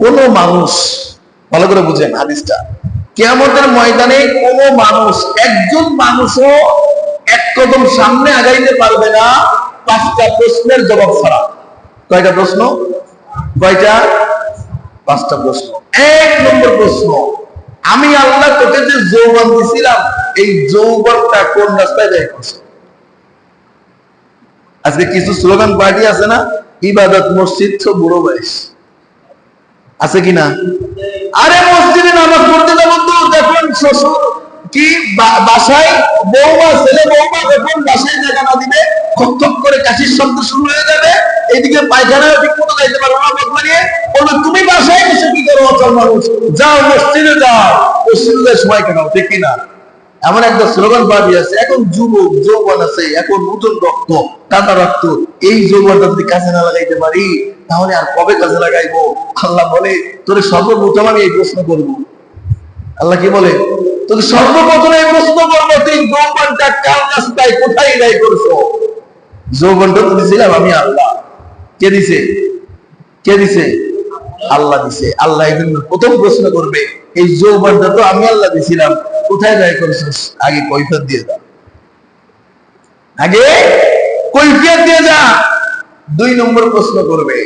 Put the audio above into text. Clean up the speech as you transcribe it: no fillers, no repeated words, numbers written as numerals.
কোন মানুষ, ভালো করে বুঝেন হাদিসটা, কিয়ামতের ময়দানে কোন মানুষ, একজন মানুষও এক কদম সামনে আগাইতে পারবে না 5টা প্রশ্নের জবাব ছাড়া। কয়টা প্রশ্ন? কয়টা? 5টা প্রশ্ন। 1 নম্বর প্রশ্ন, আমি আল্লাহ তোকে যে যৌবন দিছিলাম, এই যৌবনটা কোন রাস্তায় ব্যয় করছে? আজকে কিছু স্লোগান পার্টি আছে না, ইবাদত মসজিদ তো বুড়ো বয়স, আছে কিনা? আরে মসজিদে নামাজ পড়তে যাবো তো যখন শ্বশুর কি বাসায় বৌমা, ছেলে বৌমা যখন বাসায় জায়গা না দিবে, খপ করে কাশির শব্দ শুরু হয়ে যাবে, এইদিকে পায়খানায় ঠিক মতো যাইতে পারবো না, বক মারিয়ে বলবে তুমি বাসায় বসে কি করো অচল মানুষ, যাও মসজিদে যাও, মসজিদে সময় কাটাও, ঠিক কিনা? এমন একটা স্লোগান পাবি আছে। এখন যুবক যৌবন আছে, এখন নতুন রক্ত, টাটা রক্ত, এই যৌবনটা যদি কাজে না লাগাইতে পারি তাহলে আর কবে কাজে লাগাইবো? আল্লাহ বলে তোর সর্বপ্রথম আমি এই প্রশ্ন করবো। আল্লাহ কি বলে? তোর সর্বপ্রথম এই প্রশ্ন করবো, তুই যৌবনটা কার রাস্তায় কোথায় ব্যয় করছো? যৌবনটা তো দিছিলাম আমি আল্লাহ। কে দিছে? কে দিছে? আল্লাহ দিছে। আল্লাহ এই জন্য প্রথম প্রশ্ন করবে, এই যৌবনটা তো আমি আল্লাহ দিছিলাম, কোথায় ব্যয় করছিস? আগে কৈফিয়ত দিয়ে যা, আগে কৈফিয়ত দিয়ে যা। 2 নম্বর প্রশ্ন করবে,